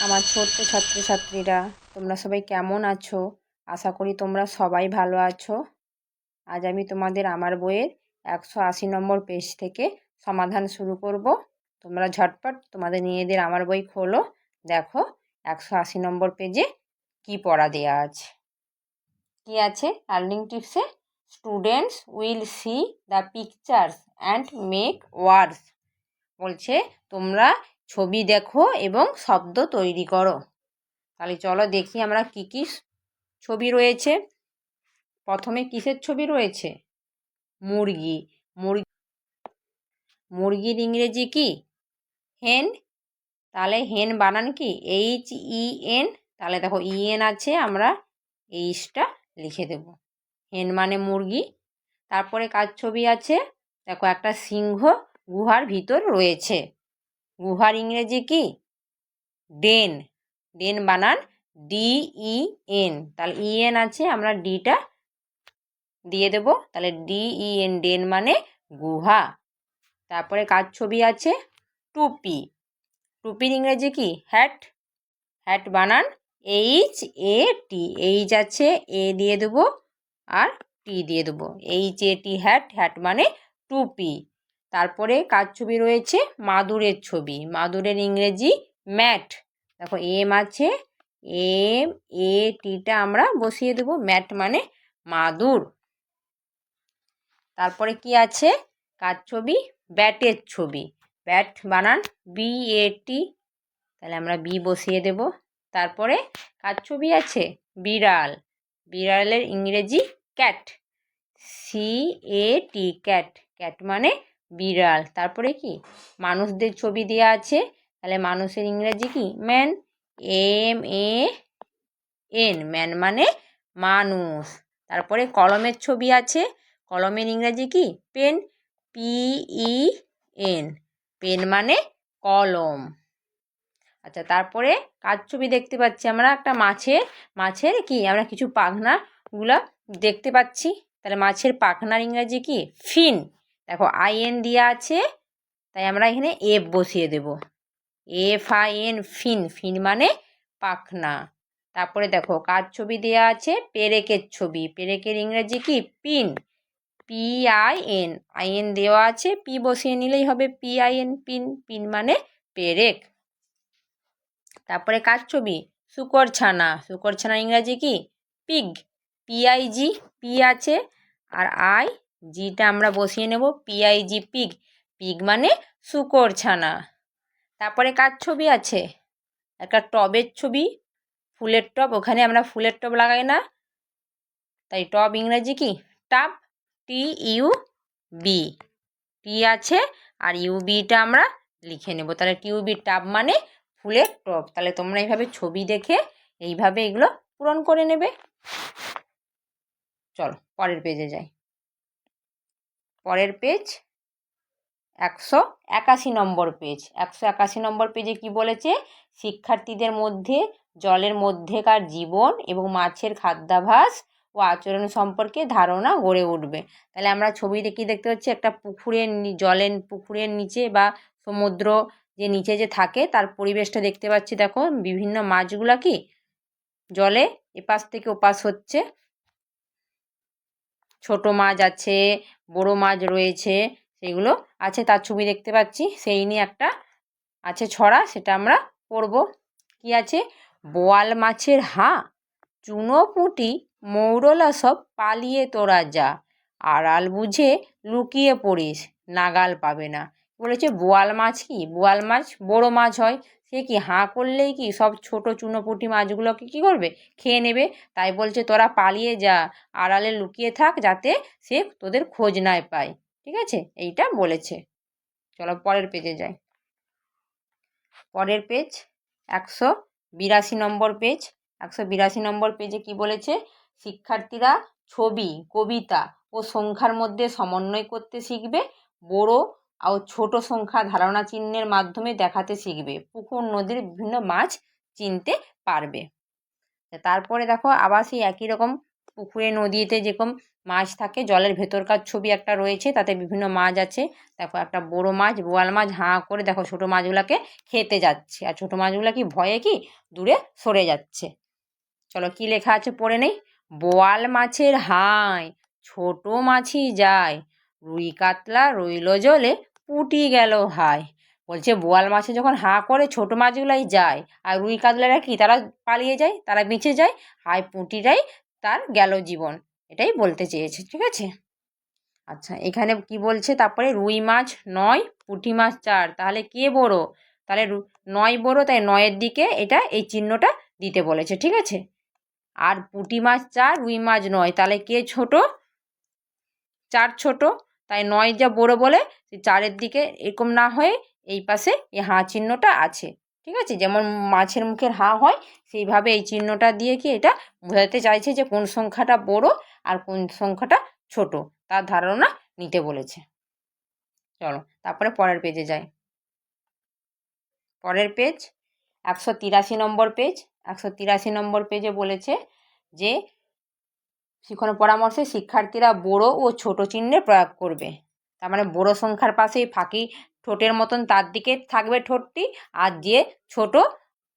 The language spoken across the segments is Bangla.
আমার ছোট্ট ছাত্রছাত্রীরা, তোমরা সবাই কেমন আছো? আশা করি তোমরা সবাই ভালো আছো। আজ আমি তোমাদের আমার বইয়ের 180 নম্বর পেজ থেকে সমাধান শুরু করব। তোমরা ঝটপট তোমাদের নিজেদের আমার বই খোলো, দেখো 180 নম্বর পেজে কি পড়া দেওয়া আছে। কি আছে লার্নিং টিপসে? Students will see the pictures and make words. বলছে তোমরা ছবি দেখো এবং শব্দ তৈরি করো। তাহলে চলো দেখি আমরা কি কি ছবি রয়েছে। প্রথমে কিসের ছবি রয়েছে? মুরগি। মুরগির ইংরেজি কি? হেন। তাহলে হেন বানান কি? HEN। তাহলে দেখো EN আছে, আমরা এইচটা লিখে দেব। হেন মানে মুরগি। তারপরে কার ছবি আছে? দেখো একটা সিংহ গুহার ভিতর রয়েছে। গুহার ইংরেজি কি? ডেন। ডেন বানান DEN। তাহলে EN আছে, আমরা ডিটা দিয়ে দেব। তাহলে DEN, ডেন মানে গুহা। তারপরে কার ছবি আছে? টুপি। টুপির ইংরেজি কি? হ্যাট। হ্যাট বানান HAT। এইচ আছে, এ দিয়ে দেবো আর টি দিয়ে দেবো। HAT, hat. হ্যাট মানে টুপি। তারপরে কার ছবি রয়েছে? মাদুরের ছবি। মাদুরের ইংরেজি ম্যাট। দেখো এম আছে, MATটা আমরা বসিয়ে দেবো। ম্যাট মানে মাদুর। তারপরে কি আছে? কার ছবি? ব্যাটের ছবি। ব্যাট বানান BAT। তাহলে আমরা বি বসিয়ে দেব। তারপরে কার ছবি আছে? বিড়াল। বিড়ালের ইংরেজি ক্যাট। CAT, cat. ক্যাট মানে বিড়াল। তারপরে কি? মানুষদের ছবি দেওয়া আছে। তাহলে মানুষের ইংরেজি কি? ম্যান। MAN, ম্যান মানে মানুষ। তারপরে কলমের ছবি আছে। কলমের ইংরেজি কি? পেন। PEN, পেন মানে কলম। আচ্ছা, তারপরে কার ছবি দেখতে পাচ্ছি আমরা? একটা মাছের কি আমরা কিছু পাখনাগুলা দেখতে পাচ্ছি। তাহলে মাছের পাখনার ইংরেজি কি? ফিন। দেখো IN দেওয়া আছে, তাই আমরা এখানে এফ বসিয়ে দেব। FIN, ফিন। ফিন মানে পাখনা। তারপরে দেখো কার ছবি দেওয়া আছে? পেরেকের ছবি। পেরেকের ইংরেজি কি? পিন। PIN, IN দেওয়া আছে, পি বসিয়ে নিলেই হবে PIN, পিন। পিন মানে পেরেক। তারপরে কার ছবি? শূকর ছানা। শূকর ছানার ইংরাজি কি? পিগ। PIG, পি আছে আর জিটা আমরা বসিয়ে নেব। PIG, pig. পিগ মানে শূকর ছানা। তারপরে কার ছবি আছে? একটা টবের ছবি, ফুলের টব। ওখানে আমরা ফুলের টব লাগাই না, তাই টব ইংরাজি কি? টাব। TUB। টি আছে আর UBটা আমরা লিখে নেব। তাহলে টিউবি, টাব মানে ফুলের টব। তাহলে তোমরা এইভাবে ছবি দেখে এইভাবে এগুলো পূরণ করে নেবে। চলো পরের পেজে যাই। পরের পেজ 181 নম্বর পেজ। 181 নম্বর পেজে কি বলেছে? শিক্ষার্থীদের মধ্যে জলের মধ্যেকার জীবন এবং মাছের খাদ্যাভ্যাস ও আচরণ সম্পর্কে ধারণা গড়ে উঠবে। তাহলে আমরা ছবিতে কি দেখতে পাচ্ছি? একটা পুকুরের নিচে বা সমুদ্র যে নিচে যে থাকে তার পরিবেশটা দেখতে পাচ্ছি। দেখো বিভিন্ন মাছগুলা কি জলে এপাশ থেকে ওপাশ হচ্ছে। ছোট মাছ আছে, বড় মাছ রয়েছে, সেগুলো আছে, তার ছবি দেখতে পাচ্ছি। সেই নিয়ে একটা আছে ছড়া, সেটা আমরা পড়ব। কি আছে? বোয়াল মাছের হাঁ, চুনো পুঁটি মৌরলা সব পালিয়ে তোরা যা, আড়াল বুঝে লুকিয়ে পড়িস, নাগাল পাবে না। বলেছে বোয়াল মাছ কি? বোয়াল মাছ বড় মাছ হয়, সে কি হাঁ করলেই কি সব ছোট চুনোপুঁটি মাছগুলোকে কী করবে? খেয়ে নেবে। তাই বলছে তোরা পালিয়ে যা, আড়ালে লুকিয়ে থাক, যাতে সে তোদের খোঁজ নাই পায়। ঠিক আছে, এইটা বলেছে। চলো পরের পেজে যাই। পরের পেজ 182 নম্বর পেজ। 182 নম্বর পেজে কি বলেছে? শিক্ষার্থীরা ছবি, কবিতা ও সংখ্যার মধ্যে সমন্বয় করতে শিখবে। বড় ও ছোট সংখ্যা ধারণা চিহ্নের মাধ্যমে দেখাতে শিখবে। পুকুর, নদীর বিভিন্ন মাছ চিনতে পারবে। তারপরে দেখো আবার সেই একই রকম পুকুরে নদীতে যেরকম মাছ থাকে, জলের ভেতরকার ছবি একটা রয়েছে, তাতে বিভিন্ন মাছ আছে। দেখো একটা বড় মাছ, বোয়াল মাছ হাঁ করে দেখো ছোটো মাছগুলোকে খেতে যাচ্ছে, আর ছোটো মাছগুলো কি ভয়ে কি দূরে সরে যাচ্ছে। চলো কি লেখা আছে পড়ে নেই। বোয়াল মাছের হাঁয় ছোট মাছই যায়, রুই কাতলা রইল জলে পুটি গেল হায়। বলছে বোয়াল মাছে যখন হাঁ করে ছোট মাছগুলাই যায়, আর রুই কাতলারা কি তারা পালিয়ে যায়, তারা বেঁচে যায়, হায় পুঁটিটাই তার গেল জীবন, এটাই বলতে চেয়েছে। ঠিক আছে। আচ্ছা এখানে কি বলছে তারপরে, রুই মাছ 9 পুঁটি মাছ 4, তাহলে কে বড়? তাহলে 9 বড়, তাই 9-এর দিকে এটা এই চিহ্নটা দিতে বলেছে। ঠিক আছে। আর পুঁটি মাছ 4, রুই মাছ 9, তাহলে কে ছোট? 4 ছোট, তাই 9 যা বড় বলে 4-এর দিকে এরকম না হয়ে এই পাশে এই হাঁ চিহ্নটা আছে। ঠিক আছে, যেমন মাছের মুখের হাঁ হয় সেইভাবে এই চিহ্নটা দিয়ে কি এটা বোঝাতে চাইছে যে কোন সংখ্যাটা বড় আর কোন সংখ্যাটা ছোট, তার ধারণা নিতে বলেছে। চলো তারপরে পরের পেজে যাই। পরের পেজ 183 নম্বর পেজ। 183 নম্বর পেজে বলেছে যে শিখন পরামর্শে শিক্ষার্থীরা বড় ও ছোট চিহ্নের প্রয়োগ করবে। তার মানে বড় সংখ্যার পাশেই ফাঁকি ঠোঁটের মতন তার দিকে থাকবে ঠোঁটটি, আর যে ছোট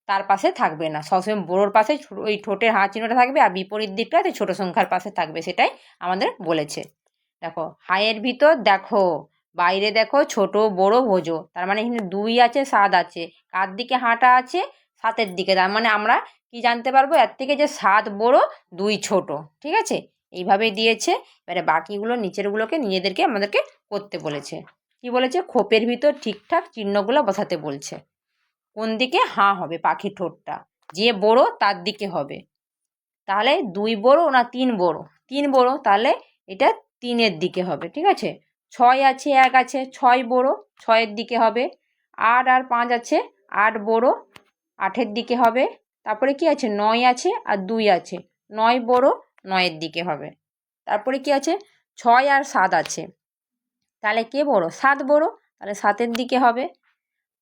তার পাশে থাকবে না, সবসময় বড়োর পাশে ওই ঠোঁটের হাঁ চিহ্নটা থাকবে, আর বিপরীত দিকটাতে ছোট সংখ্যার পাশে থাকবে, সেটাই আমাদের বলেছে। দেখো হাঁয়ের ভিতর দেখো, বাইরে দেখো ছোট বড় ভোজো, তার মানে এখানে 2 আছে 7 আছে, কার দিকে হাঁটা আছে? 7-এর দিকে, তার মানে আমরা কি জানতে পারবো এর থেকে যে 7 বড় 2 ছোট। ঠিক আছে, এইভাবেই দিয়েছে। এবারে বাকিগুলো নিচেরগুলোকে নিজেদেরকে আমাদেরকে করতে বলেছে। কি বলেছে? খোপের ভিতর ঠিকঠাক চিহ্নগুলো বসাতে বলছে। কোন দিকে হাঁ হবে পাখির ঠোঁটটা? যে বড় তার দিকে হবে। তাহলে 2 বড় না 3 বড়? 3 বড়, তাহলে এটা 3-এর দিকে হবে। ঠিক আছে। 6 আছে 1 আছে, 6 বড়, 6-এর দিকে হবে। 8 আর 5 আছে, 8 বড়, 8-এর দিকে হবে। তারপরে কি আছে? 9 আছে আর 2 আছে, 9 বড়, 9-এর দিকে হবে। তারপরে কি আছে? 6 আর 7 আছে, তাহলে কে বড়? 7 বড়, তাহলে 7-এর দিকে হবে।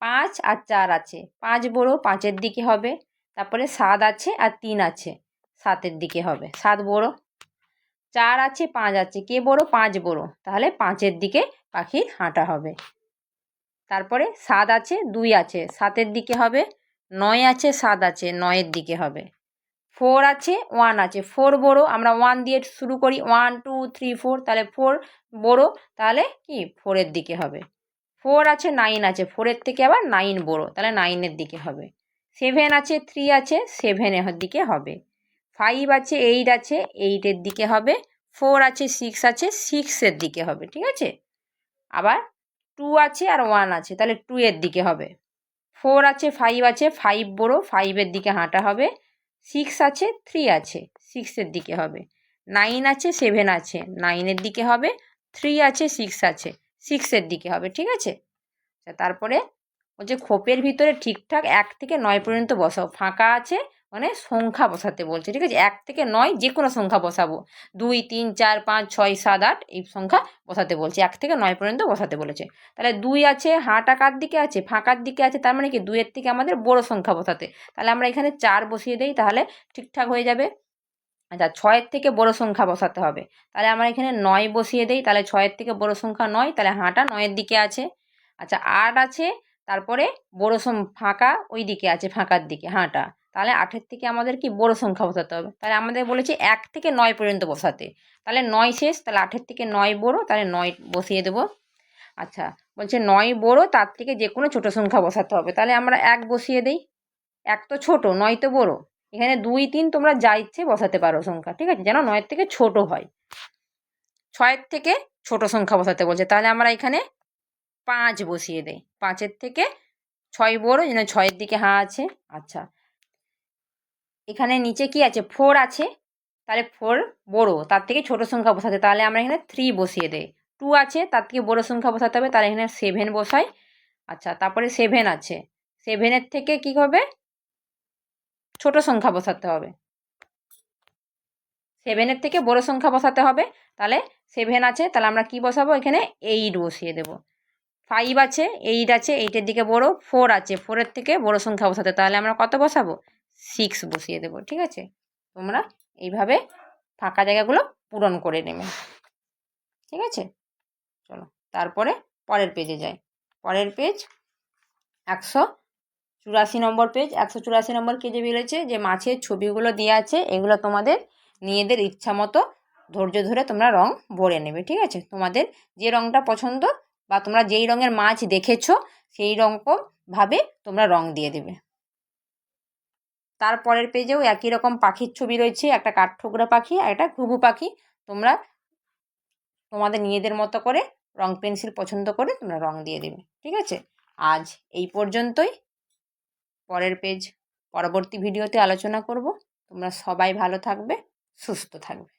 5 আর 4 আছে, 5 বড়, 5-এর দিকে হবে। তারপরে 7 আছে আর 3 আছে, 7-এর দিকে হবে, 7 বড়। 4 আছে 5 আছে, কে বড়? 5 বড়, তাহলে 5-এর দিকে পাখির হাঁটা হবে। তারপরে 7 আছে 2 আছে, 7-এর দিকে হবে। 9 আছে 7 আছে, 9-এর দিকে হবে। 4 আছে 1 আছে, 4 বড়, আমরা 1 দিয়ে শুরু করি, 1 2 3 4, তাহলে 4 বড়, তাহলে কি 4-এর দিকে হবে। 4 আছে 9 আছে, 4-এর থেকে আবার 9 বড়, তাহলে 9-এর দিকে হবে। 7 আছে 3 আছে, 7-এর দিকে হবে। 5 আছে 8 আছে, 8-এর দিকে হবে। 4 আছে 6 আছে, 6-এর দিকে হবে। ঠিক আছে। আবার 2 আছে আর 1 আছে, তাহলে 2-এর দিকে হবে। 4 আছে 5 আছে, 5 বড়, 5-এর দিকে হাঁটা হবে। 6 আছে 3 আছে, 6-এর দিকে হবে। 9 আছে 7 আছে, 9-এর দিকে হবে। 3 আছে 6 আছে, 6-এর দিকে হবে। ঠিক আছে। তারপরে বলছে খোপের ভিতরে ঠিকঠাক 1 থেকে 9 পর্যন্ত বসাও। ফাঁকা আছে মানে সংখ্যা বসাতে বলছে। ঠিক আছে, 1 থেকে 9 যে কোনো সংখ্যা বসাবো, 2 3 4 5 6 7 8 এই সংখ্যা বসাতে বলছে, 1 থেকে 9 পর্যন্ত বসাতে বলেছে। তাহলে 2 আছে, হাঁটা কার দিকে আছে? ফাঁকার দিকে আছে, তার মানে কি 2-এর থেকে আমাদের বড় সংখ্যা বসাতে, তাহলে আমরা এখানে 4 বসিয়ে দিই, তাহলে ঠিকঠাক হয়ে যাবে। আচ্ছা 6-এর থেকে বড় সংখ্যা বসাতে হবে, তাহলে আমরা এখানে 9 বসিয়ে দিই, তাহলে 6-এর থেকে বড় সংখ্যা 9, তাহলে হাঁটা 9-এর দিকে আছে। আচ্ছা 8 আছে, তারপরে বড় ফাঁকা ওই দিকে আছে, ফাঁকার দিকে হাঁটা, তাহলে 8-এর থেকে আমাদের কি বড় সংখ্যা বসাতে হবে, তাহলে আমাদের বলেছে 1 থেকে 9 পর্যন্ত বসাতে, তাহলে 9 শেষ, তাহলে 8-এর থেকে 9 বড়, তাহলে 9 বসিয়ে দেবো। আচ্ছা বলছে 9 বড়, তার থেকে যে কোনো ছোটো সংখ্যা বসাতে হবে, তাহলে আমরা 1 বসিয়ে দিই। 1 তো ছোটো, 9 তো বড়, এখানে 2 3 তোমরা যা ইচ্ছে বসাতে পারো সংখ্যা। ঠিক আছে, যেন 9-এর থেকে ছোট হয়। 6-এর থেকে ছোট সংখ্যা বসাতে বলছে, তাহলে আমরা এখানে 5 বসিয়ে দেই। 5-এর থেকে 6 বড়, যেন 6-এর দিকে হাঁ আছে। আচ্ছা এখানে নিচে কি আছে? 4 আছে, তাহলে 4 বড়, তার থেকে ছোট সংখ্যা বসাতে, তাহলে আমরা এখানে 3 বসিয়ে দেই। 2 আছে, তার থেকে বড় সংখ্যা বসাতে হবে, তাহলে এখানে 7 বসাই। আচ্ছা তারপরে 7 আছে, 7-এর থেকে কি হবে? ছোট সংখ্যা বসাতে হবে। 7-এর থেকে বড় সংখ্যা বসাতে হবে, তাহলে 7 আছে, তাহলে আমরা কি বসাবো? এখানে 8 বসিয়ে দেবো। 5 আছে 8 আছে, 8-এর দিকে বড়। 4 আছে, 4-এর থেকে বড় সংখ্যা বসাতে, তাহলে আমরা কত বসাবো? 6 বসিয়ে দেবো। ঠিক আছে, তোমরা এইভাবে ফাঁকা জায়গাগুলো পূরণ করে নেবে। ঠিক আছে, চলো তারপরে পরের পেজে যাই। পরের পেজ 184 নম্বর পেজ। 184 নম্বর পেজে বলেছে যে মাছের ছবিগুলো দেওয়া আছে, এগুলো তোমাদের নিজেদের ইচ্ছা মতো ধৈর্য ধরে তোমরা রং ভরে নেবে। ঠিক আছে, তোমাদের যে রংটা পছন্দ বা তোমরা যেই রঙের মাছ দেখেছো সেই রকমভাবে তোমরা রং দিয়ে দেবে। তারপরের পেজেও একই রকম পাখির ছবি রয়েছে, একটা কাঠঠোকরা পাখি আর একটা ঘুঘু পাখি। তোমরা তোমাদের নিজেদের মতো করে রং পেন্সিল পছন্দ করে তোমরা রং দিয়ে দেবে। ঠিক আছে, আজ এই পর্যন্তই। পরের পেজ পরবর্তী ভিডিওতে আলোচনা করব। তোমরা সবাই ভালো থাকবে, সুস্থ থাকবে।